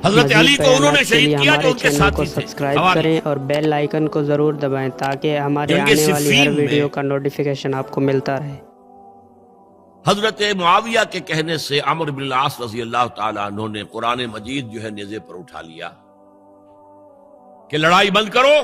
حضرت علی کو انہوں نے شہید کیا جو ان کے چینل ساتھی کو تھے. سبسکرائب کریں اور بیل آئیکن کو ضرور دبائیں تاکہ ہمارے جنگ آنے والی ہر صفین میں ویڈیو کا نوٹیفیکیشن آپ کو ملتا رہے. حضرت معاویہ کے کہنے سے عمرو بن العاص رضی اللہ تعالیٰ عنہ نے قرآن مجید جو ہے نیزے پر اٹھا لیا کہ لڑائی بند کرو،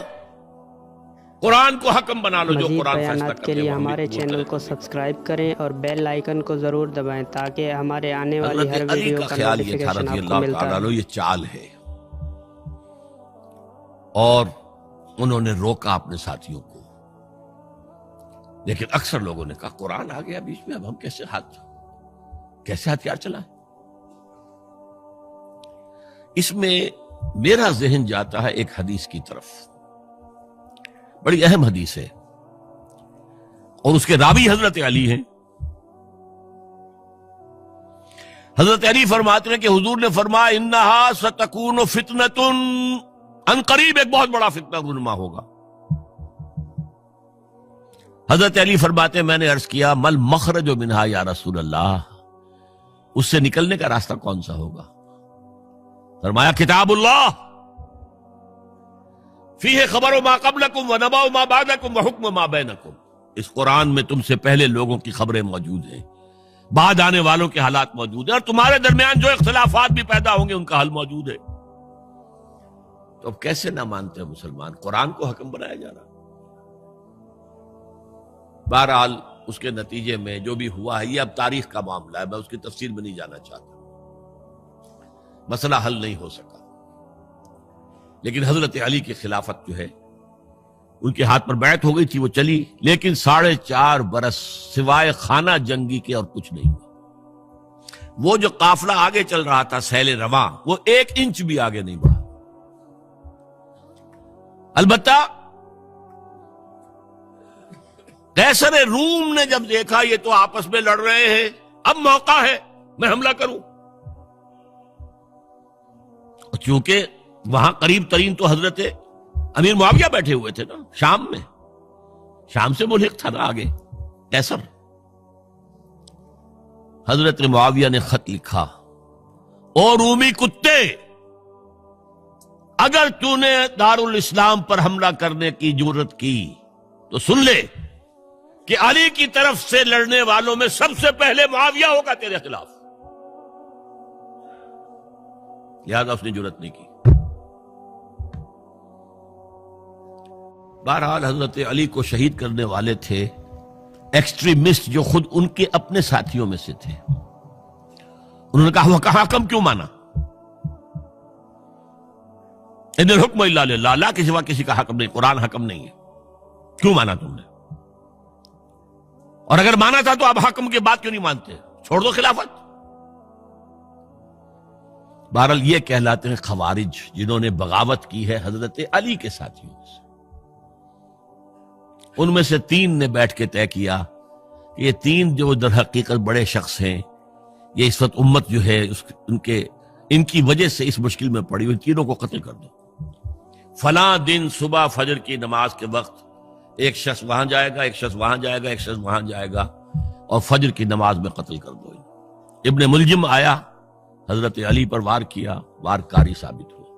قرآن کو حکم بنا لو، جو مزید قرآن فیصلہ بیانات کے کرے لیے وہ ہم ہمارے قبول چینل کریں کو گے. سبسکرائب کریں اور بیل آئیکن کو ضرور دبائیں تاکہ ہمارے آنے والی ہر حضرت علی ویڈیو کا کا خیال یہ تھا نوٹیفیکیشن رضی آپ کو اللہ ملتا تعالیٰ عنہ رہے. یہ چال ہے، اور انہوں نے روکا اپنے ساتھیوں کو. لیکن اکثر لوگوں نے کہا قرآن آ گیا بیچ میں، اب ہم کیسے ہتھیار چلائیں؟ اس میں میرا ذہن جاتا ہے ایک حدیث کی طرف، بڑی اہم حدیث ہے، اور اس کے راوی حضرت علی ہیں. حضرت علی فرماتے ہیں کہ حضور نے فرمایا انہا ستکون فتنۃ، ان قریب ایک بہت بڑا فتنہ رونما ہوگا. حضرت علی فرماتے ہیں میں نے عرض کیا مل مخرج منہا یا رسول اللہ، اس سے نکلنے کا راستہ کون سا ہوگا؟ فرمایا کتاب اللہ فیہ خبر ما قبلکم و نبأ ما بعدکم و حکم ما بینکم. اس قرآن میں تم سے پہلے لوگوں کی خبریں موجود ہیں، بعد آنے والوں کے حالات موجود ہیں، اور تمہارے درمیان جو اختلافات بھی پیدا ہوں گے ان کا حل موجود ہے. تو اب کیسے نہ مانتے ہیں مسلمان؟ قرآن کو حکم بنایا جا رہا. بہرحال اس کے نتیجے میں جو بھی ہوا ہے یہ اب تاریخ کا معاملہ ہے، میں اس کی تفصیل میں نہیں جانا چاہتا، مسئلہ حل نہیں ہو سکا. لیکن حضرت علی کی خلافت جو ہے ان کے ہاتھ پر بیعت ہو گئی تھی، وہ چلی، لیکن 4.5 برس سوائے خانہ جنگی کے اور کچھ نہیں ہوا. وہ جو قافلہ آگے چل رہا تھا سیل رواں، وہ 1 انچ بھی آگے نہیں بڑھا. البتہ قیصر روم نے جب دیکھا یہ تو آپس میں لڑ رہے ہیں، اب موقع ہے میں حملہ کروں. چونکہ وہاں قریب ترین تو حضرت امیر معاویہ بیٹھے ہوئے تھے نا، شام میں، شام سے ملحق تھا نا آگے قیصر. حضرت معاویہ نے خط لکھا، او رومی کتے، اگر تو نے دارالاسلام پر حملہ کرنے کی جرت کی تو سن لے کہ علی کی طرف سے لڑنے والوں میں سب سے پہلے معاویہ ہوگا تیرے خلاف. لہذا اس نے جرت نہیں کی. بہرحال حضرت علی کو شہید کرنے والے تھے ایکسٹریمسٹ جو خود ان کے اپنے ساتھیوں میں سے تھے. انہوں نے کہا وہ کہا حکم کیوں مانا؟ ان الحکم الا للہ، اللہ کے سوا کسی کا حکم نہیں، قرآن حکم نہیں ہے، کیوں مانا تم نے؟ اور اگر مانا تھا تو اب حکم کے بعد کیوں نہیں مانتے؟ چھوڑ دو خلافت. بہرحال یہ کہلاتے ہیں خوارج، جنہوں نے بغاوت کی ہے حضرت علی کے ساتھیوں سے. ان میں سے 3 نے بیٹھ کے طے کیا کہ یہ 3 جو در حقیقت بڑے شخص ہیں، یہ اس وقت امت جو ہے ان کی وجہ سے اس مشکل میں پڑی ہوئی، تینوں کو قتل کر دو. فلاں دن صبح فجر کی نماز کے وقت ایک شخص وہاں جائے گا، ایک شخص وہاں جائے گا، ایک شخص وہاں جائے گا، اور فجر کی نماز میں قتل کر دو. ابن ملجم آیا، حضرت علی پر وار کیا، وار کاری ثابت ہوا.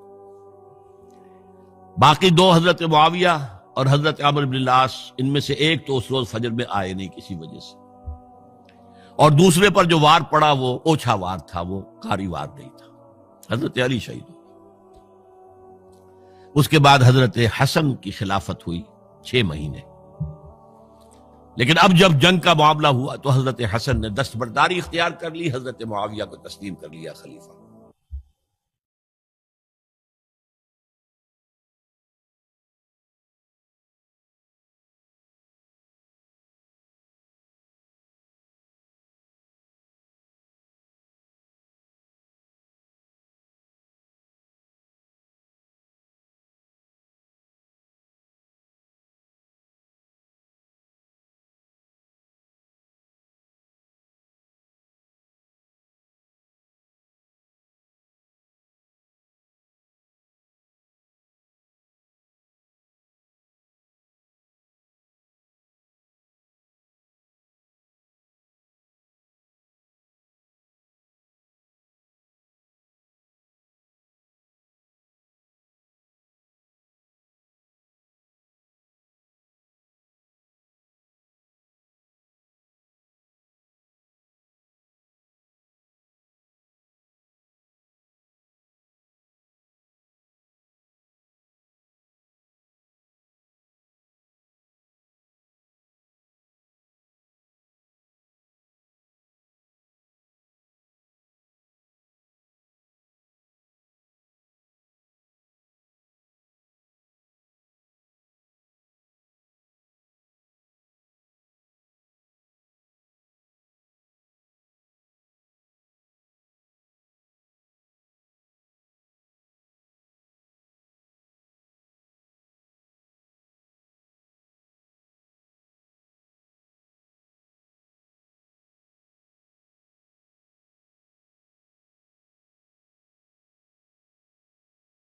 باقی 2 حضرت معاویہ اور حضرت عمرو بن العاص، ان میں سے ایک تو اس روز فجر میں آئے نہیں کسی وجہ سے، اور دوسرے پر جو وار پڑا وہ اوچھا وار تھا، وہ کاری وار نہیں تھا. حضرت علی شہید ہوئے. اس کے بعد حضرت حسن کی خلافت ہوئی 6 مہینے. لیکن اب جب جنگ کا معاملہ ہوا تو حضرت حسن نے دستبرداری اختیار کر لی، حضرت معاویہ کو تسلیم کر لیا خلیفہ.